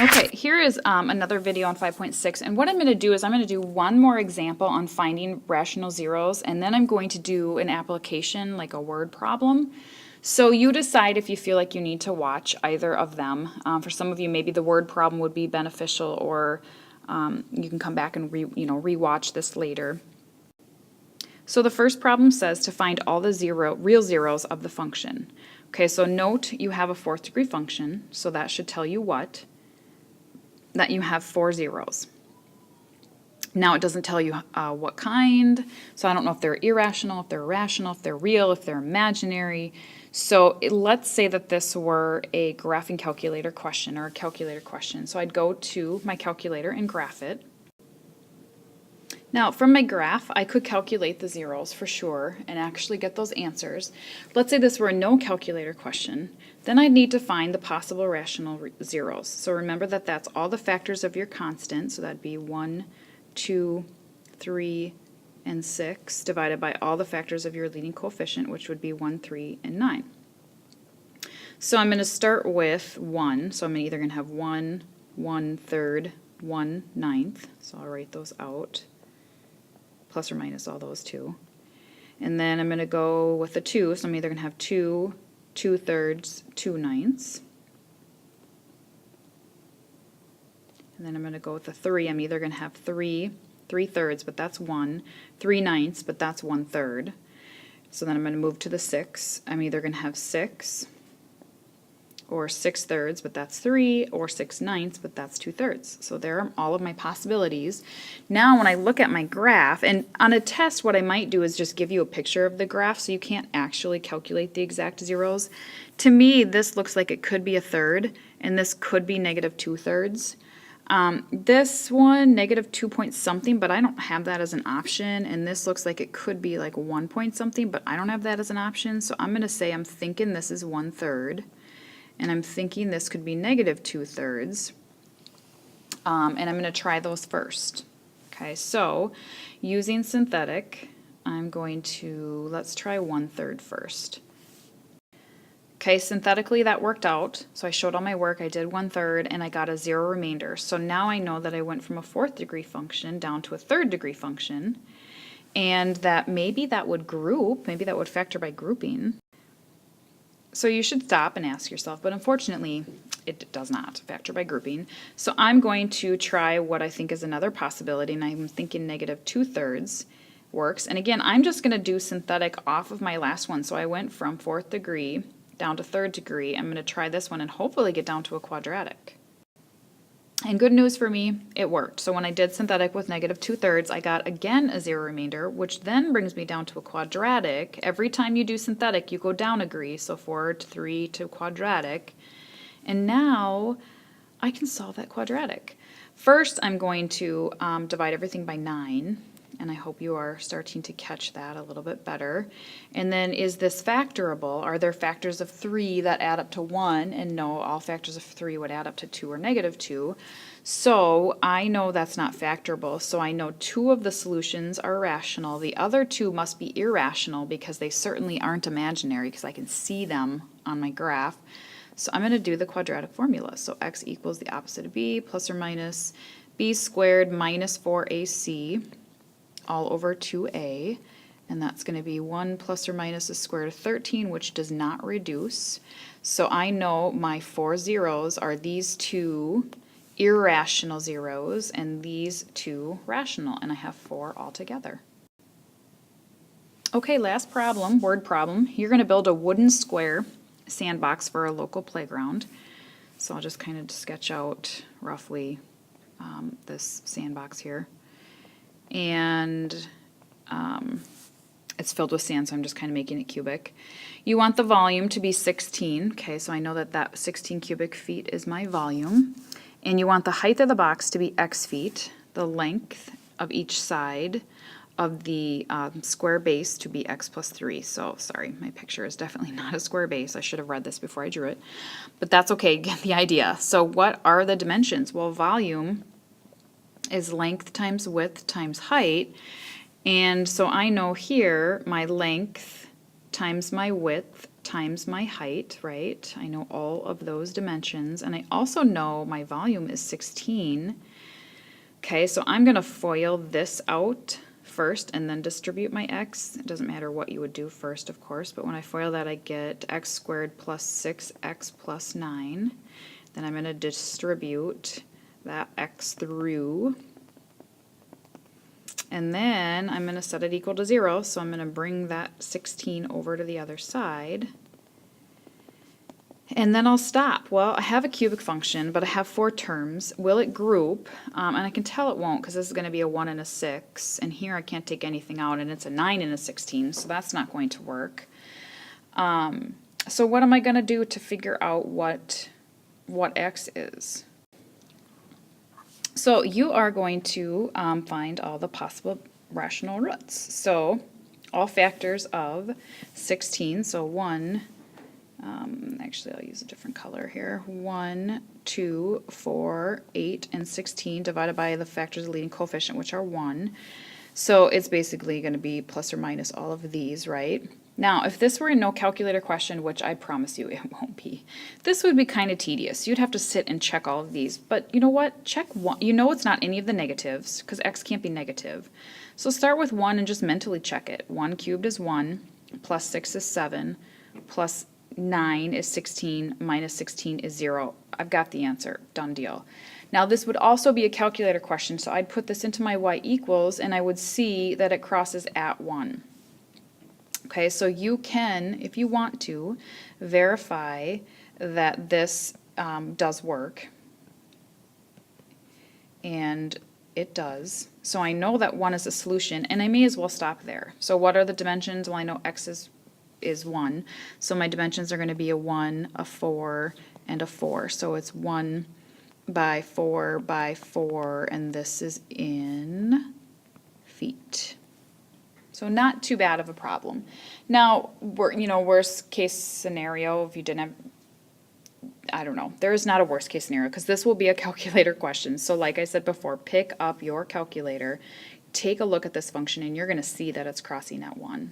Okay, here is another video on 5.6, and what I'm going to do is I'm going to do one more example on finding rational zeros, and then I'm going to do an application, like a word problem. So you decide if you feel like you need to watch either of them. For some of you, maybe the word problem would be beneficial, or you can come back and rewatch this later. So the first problem says to find all the real zeros of the function. Okay, so note you have a fourth degree function, so that should tell you what? That you have 4 zeros. Now it doesn't tell you what kind, so I don't know if they're irrational, if they're rational, if they're real, if they're imaginary. So let's say that this were a graphing calculator question or a calculator question. So I'd go to my calculator and graph it. Now from my graph I could calculate the zeros for sure and actually get those answers. Let's say this were a no calculator question. Then I'd need to find the possible rational zeros. So remember that that's all the factors of your constant, so that'd be 1, 2, 3, and 6 divided by all the factors of your leading coefficient, which would be 1, 3, and 9. So I'm going to start with 1, so I'm either going to have 1, 1/3, 1/9, so I'll write those out, plus or minus all those two. And then I'm going to go with a 2, so I'm either going to have 2, 2/3, 2/9. And then I'm going to go with a 3. I'm either going to have 3, 3/3, but that's 1, 3/9, but that's 1/3. So then I'm going to move to the 6. I'm either going to have 6, or 6/3, but that's 3, or 6/9, but that's 2/3. So there are all of my possibilities. Now when I look at my graph, and on a test what I might do is just give you a picture of the graph so you can't actually calculate the exact zeros. To me this looks like it could be a third, and this could be -2/3. This one, -2 point something, but I don't have that as an option, and this looks like it could be like 1 point something, but I don't have that as an option, so I'm going to say I'm thinking this is 1/3. And I'm thinking this could be -2/3, and I'm going to try those first. Okay, so using synthetic, I'm going to, let's try 1/3 first. Okay, synthetically that worked out, so I showed all my work, I did 1/3, and I got a 0 remainder. So now I know that I went from a 4th degree function down to a 3rd degree function, and that maybe that would group, maybe that would factor by grouping. So you should stop and ask yourself, but unfortunately it does not factor by grouping. So I'm going to try what I think is another possibility, and I'm thinking -2/3 works. And again, I'm just going to do synthetic off of my last one. So I went from 4th degree down to 3rd degree. I'm going to try this one and hopefully get down to a quadratic. And good news for me, it worked. So when I did synthetic with -2/3, I got again a 0 remainder, which then brings me down to a quadratic. Every time you do synthetic, you go down a degree, so 4 to 3 to quadratic. And now I can solve that quadratic. First, I'm going to divide everything by 9, and I hope you are starting to catch that a little bit better. And then, is this factorable? Are there factors of 3 that add up to 1? And no, all factors of 3 would add up to 2 or -2. So I know that's not factorable, so I know 2 of the solutions are rational. The other 2 must be irrational because they certainly aren't imaginary because I can see them on my graph. So I'm going to do the quadratic formula. So x equals the opposite of b plus or minus b squared minus 4ac all over 2a, and that's going to be 1 plus or minus the square root of 13, which does not reduce. So I know my 4 zeros are these 2 irrational zeros and these 2 rational, and I have 4 altogether. Okay, last problem, word problem. You're going to build a wooden square sandbox for a local playground. So I'll just kind of sketch out roughly this sandbox here. And it's filled with sand, so I'm just kind of making it cubic. You want the volume to be 16. Okay, so I know that that 16 cubic feet is my volume. And you want the height of the box to be x feet, the length of each side of the square base to be x plus 3. So, sorry, my picture is definitely not a square base. I should have read this before I drew it. But that's okay, you get the idea. So what are the dimensions? Well, volume is length times width times height, and so I know here my length times my width times my height, right? I know all of those dimensions, and I also know my volume is 16. Okay, so I'm going to FOIL this out first and then distribute my x. It doesn't matter what you would do first, of course, but when I FOIL that, I get x squared plus 6x plus 9. Then I'm going to distribute that x through. And then I'm going to set it equal to 0, so I'm going to bring that 16 over to the other side. And then I'll stop. Well, I have a cubic function, but I have 4 terms. Will it group? And I can tell it won't because this is going to be a 1 and a 6. And here I can't take anything out, and it's a 9 and a 16, so that's not going to work. So what am I going to do to figure out what x is? So you are going to find all the possible rational roots. So all factors of 16, so 1, actually I'll use a different color here, 1, 2, 4, 8, and 16 divided by the factors of the leading coefficient, which are 1. So it's basically going to be plus or minus all of these, right? Now, if this were a no calculator question, which I promise you it won't be, this would be kind of tedious. You'd have to sit and check all of these. But you know what? Check 1. You know it's not any of the negatives, because x can't be negative. So start with 1 and just mentally check it. 1 cubed is 1, plus 6 is 7, plus 9 is 16, minus 16 is 0. I've got the answer. Done deal. Now this would also be a calculator question, so I'd put this into my y equals, and I would see that it crosses at 1. Okay, so you can, if you want to, verify that this does work. And it does. So I know that 1 is a solution, and I may as well stop there. So what are the dimensions? Well, I know x is 1. So my dimensions are going to be a 1, a 4, and a 4. So it's 1 by 4 by 4, and this is in feet. So not too bad of a problem. Now, worst case scenario, if you didn't have, I don't know, there is not a worst case scenario because this will be a calculator question. So like I said before, pick up your calculator, take a look at this function, and you're going to see that it's crossing at 1.